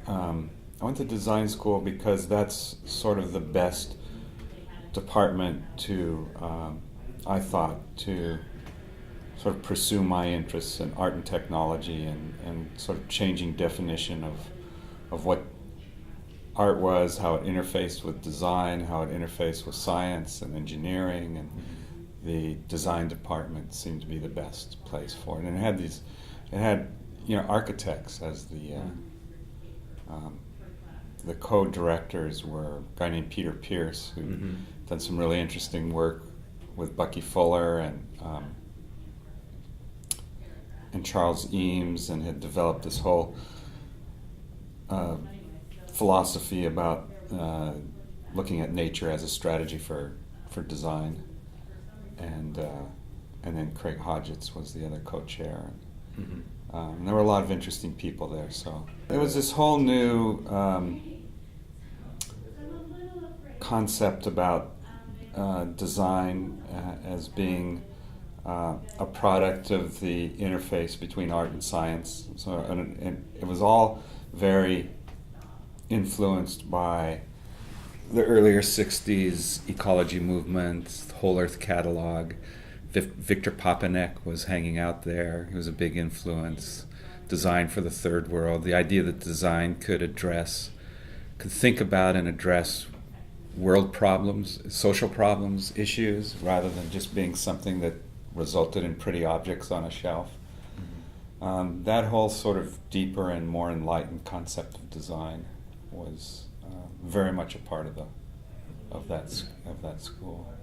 I went to design school because that's sort of the best department to, I thought, to sort of pursue my interests in art and technology and sort of changing definition of what art was, how it interfaced with design, how it interfaced with science and engineering, and the design department seemed to be the best place for it. And it had architects as the co-directors were a guy named Peter Pierce, who done some really interesting work with Bucky Fuller and Charles Eames, and had developed this whole philosophy about looking at nature as a strategy for design, and then Craig Hodgetts was the other co-chair. And there were a lot of interesting people there, so it was this whole new concept about design as being a product of the interface between art and science. So, and it was all very influenced by the earlier 60s ecology movements, the Whole Earth Catalog. Victor Papanek was hanging out there. He was a big influence. Design for the Third World, the idea that design could think about and address world problems, social problems, issues, rather than just being something that resulted in pretty objects on a shelf. That whole sort of deeper and more enlightened concept of design was very much a part of that school.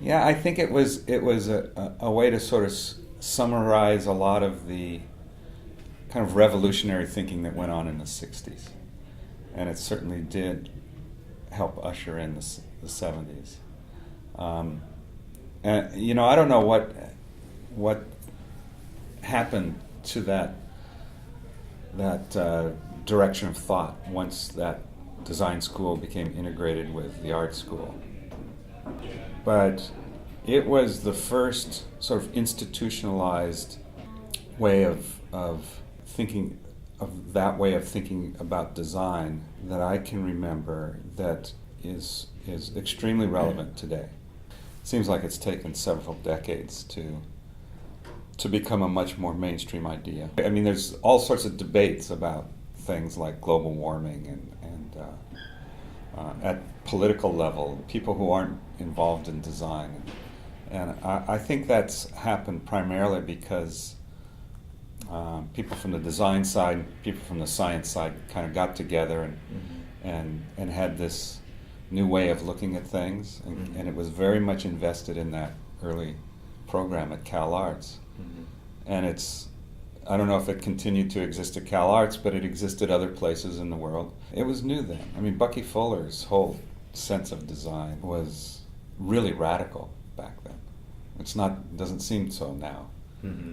Yeah, I think it was a way to sort of summarize a lot of the kind of revolutionary thinking that went on in the 60s. And it certainly did help usher in the 70s. And I don't know what happened to that direction of thought once that design school became integrated with the art school. But it was the first sort of institutionalized way of thinking about design that I can remember that is extremely relevant today. It seems like it's taken several decades to become a much more mainstream idea. I mean, there's all sorts of debates about things like global warming and at political level, people who aren't involved in design. And I think that's happened primarily because people from the design side, people from the science side kind of got together and had this new way of looking at things. And it was very much invested in that early program at Calarts. And I don't know if it continued to exist at Calarts, but it existed other places in the world. It was new then. I mean, Bucky Fuller's whole sense of design was really radical back then. Doesn't seem so now,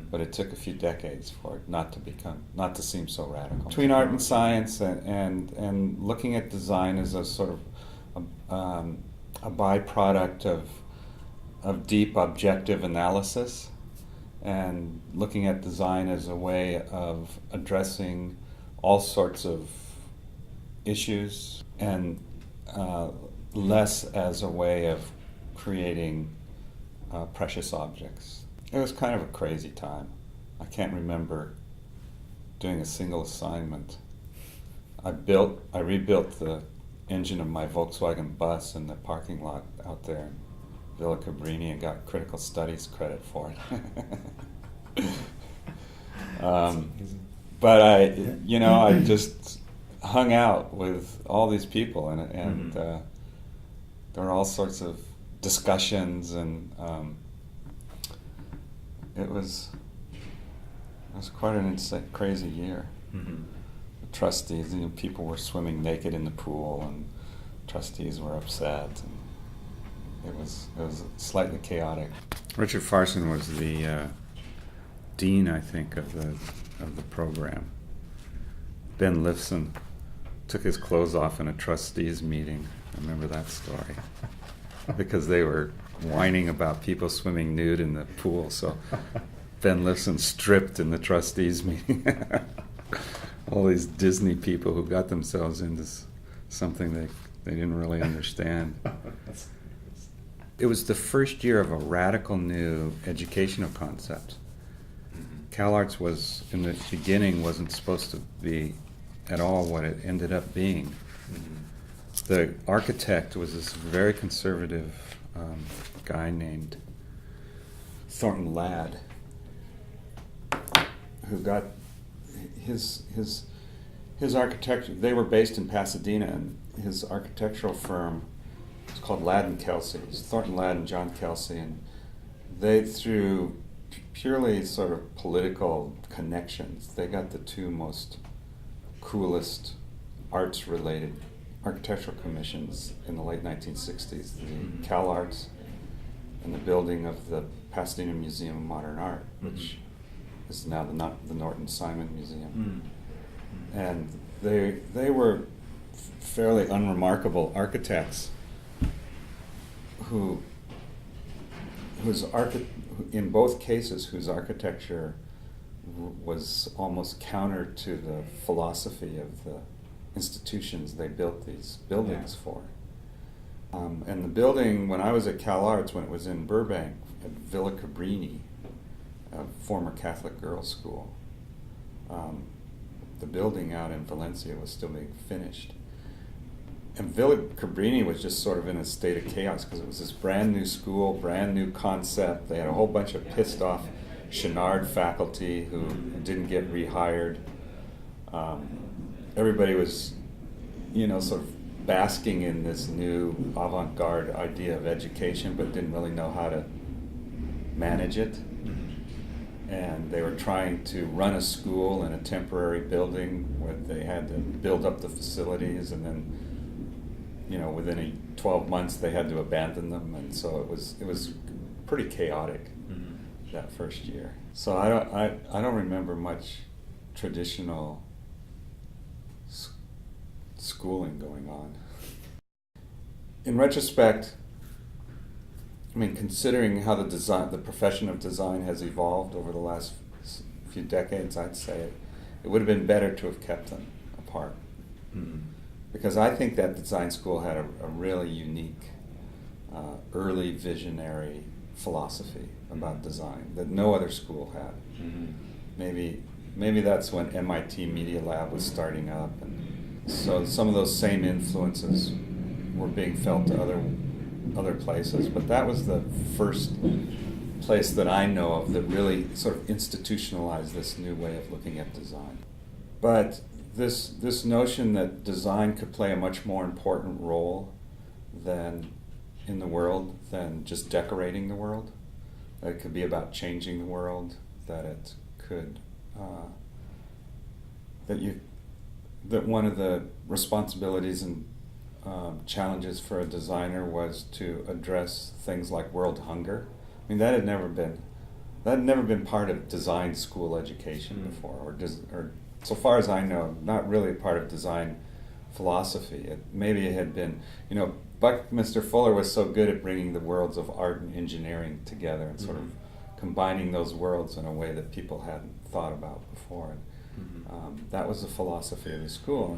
but it took a few decades for it not to seem so radical. Between art and science and looking at design as a sort of a byproduct of deep objective analysis, and looking at design as a way of addressing all sorts of issues, and less as a way of creating precious objects. It was kind of a crazy time. I can't remember doing a single assignment. I rebuilt the engine of my Volkswagen bus in the parking lot out there in Villa Cabrini and got critical studies credit for it. But I just hung out with all these people, and there were all sorts of discussions, and it was quite an crazy year. The trustees, people were swimming naked in the pool, and trustees were upset. And it was slightly chaotic. Richard Farson was the dean, I think, of the program. Ben Lifson took his clothes off in a trustees meeting. I remember that story. Because they were whining about people swimming nude in the pool. So Ben Listen stripped in the trustees meeting. All these Disney people who got themselves into something they didn't really understand. It was the first year of a radical new educational concept. Calarts was, in the beginning, wasn't supposed to be at all what it ended up being. The architect was this very conservative guy named Thornton Ladd, who got his architecture. They were based in Pasadena, and his architectural firm was called Ladd and Kelsey. It's Thornton Ladd and John Kelsey, and they, through purely sort of political connections, they got the two most coolest arts-related architectural commissions in the late 1960s, the Calarts and the building of the Pasadena Museum of Modern Art, which is now the Norton Simon Museum. And they were fairly unremarkable architects in both cases, whose architecture was almost counter to the philosophy of the institutions they built these buildings for. And the building, when I was at Calarts, when it was in Burbank, at Villa Cabrini, a former Catholic girls' school, the building out in Valencia was still being finished. And Villa Cabrini was just sort of in a state of chaos because it was this brand new school, brand new concept. They had a whole bunch of pissed off Chenard faculty who didn't get rehired. Everybody was, sort of basking in this new avant-garde idea of education, but didn't really know how to manage it. And they were trying to run a school in a temporary building where they had to build up the facilities, and then, within 12 months they had to abandon them, and so it was pretty chaotic that first year. So I don't remember much traditional schooling going on. In retrospect, considering how the profession of design has evolved over the last few decades, I'd say it would have been better to have kept them apart. Because I think that design school had a really unique, early visionary philosophy about design that no other school had. Maybe that's when MIT Media Lab was starting up, and so some of those same influences were being felt to other places. But that was the first place that I know of that really sort of institutionalized this new way of looking at design. But this notion that design could play a much more important role in the world than just decorating the world, that it could be about changing the world, that it could that one of the responsibilities and challenges for a designer was to address things like world hunger. That had never been part of design school education before, or so far as I know, not really a part of design philosophy. Maybe it had been, Buckminster Fuller was so good at bringing the worlds of art and engineering together and sort of combining those worlds in a way that people hadn't thought about before. That was the philosophy of the school.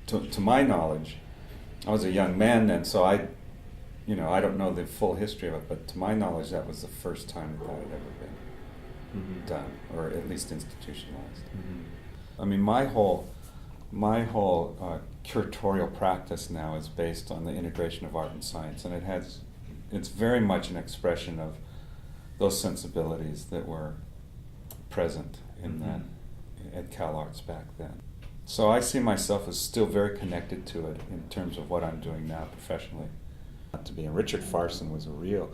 And to my knowledge, I was a young man then, so I don't know the full history of it, but to my knowledge, that was the first time that had ever been done, or at least institutionalized. My whole curatorial practice now is based on the integration of art and science, and it's very much an expression of those sensibilities that were present in that at Calarts back then. So I see myself as still very connected to it in terms of what I'm doing now professionally. Not to be, and Richard Farson was a real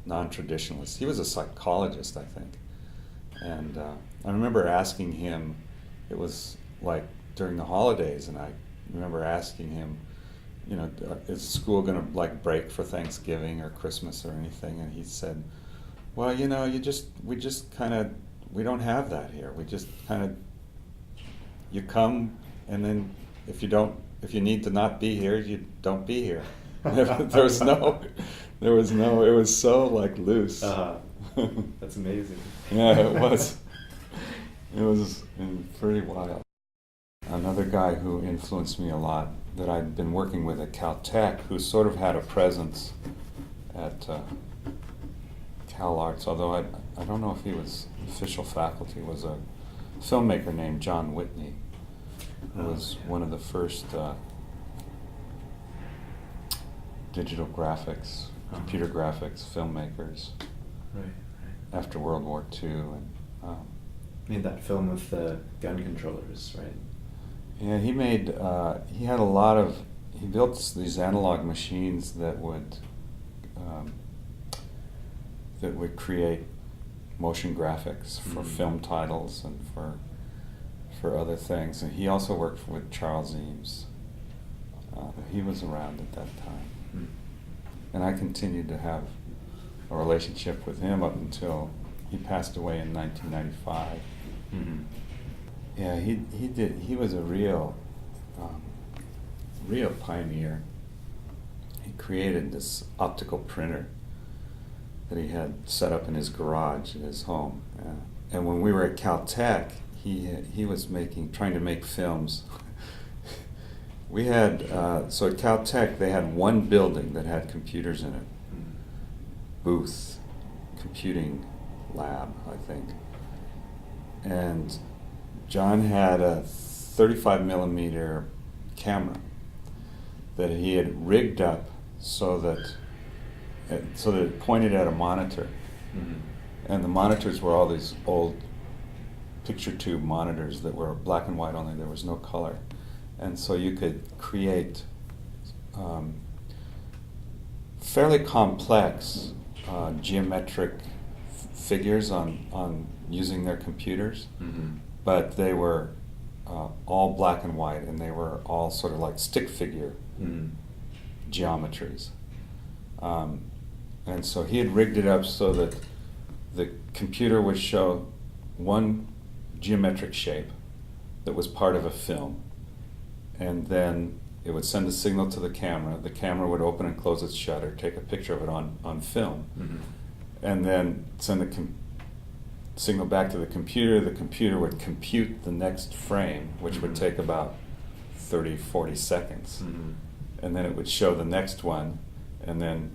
non-traditionalist. He was a psychologist, I think. And I remember asking him, it was like during the holidays, and I remember asking him, is school going to break for Thanksgiving or Christmas or anything? And he said, well, we don't have that here. We just kind of, you come, and then if you need to not be here, you don't be here. It was so loose. That's amazing. Yeah, it was. It was pretty wild. Another guy who influenced me a lot that I'd been working with at Caltech, who sort of had a presence at Calarts, although I don't know if he was official faculty, was a filmmaker named John Whitney, who was one of the first digital graphics, computer graphics filmmakers after World War II. And made that film with the gun controllers, right? yeah, he had a lot of, he built these analog machines that would create motion graphics for film titles and for other things. And he also worked with Charles Eames. He was around at that time. And I continued to have a relationship with him up until he passed away in 1995. Yeah, he was a real pioneer. He created this optical printer that he had set up in his garage in his home. And when we were at Caltech, he was trying to make films. We had, so at Caltech, they had one building that had computers in it. Booth, computing lab, I think. And John had a 35 millimeter camera that he had rigged up so that it pointed at a monitor. And the monitors were all these old picture tube monitors that were black and white only, there was no color. And so you could create fairly complex geometric figures on using their computers, but they were all black and white, and they were all sort of like stick figure geometries. And so he had rigged it up so that the computer would show one geometric shape that was part of a film, and then it would send a signal to the camera would open and close its shutter, take a picture of it on film, and then send the signal back to the computer would compute the next frame, which would take about 30-40 seconds, and then it would show the next one, and then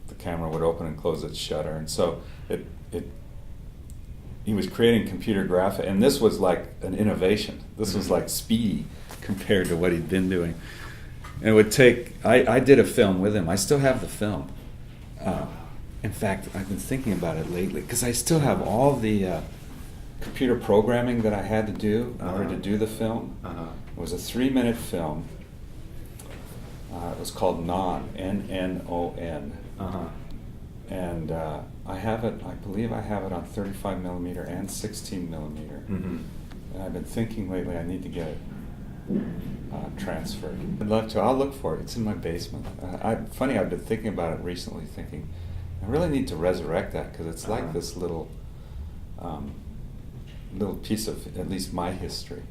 the camera would open and close its shutter. And so he was creating computer graphics, and this was like an innovation. This was like speedy compared to what he'd been doing. And it would take, I did a film with him. I still have the film. In fact, I've been thinking about it lately, because I still have all the computer programming that I had to do in order to do the film. It was a 3-minute film. It was called NON, N-N-O-N. And I have it, I believe I have it on 35 millimeter and 16 millimeter. And I've been thinking lately I need to get it transferred. I'd love to. I'll look for it. It's in my basement. Funny, I've been thinking about it recently, thinking I really need to resurrect that, because it's like this little piece of at least my history.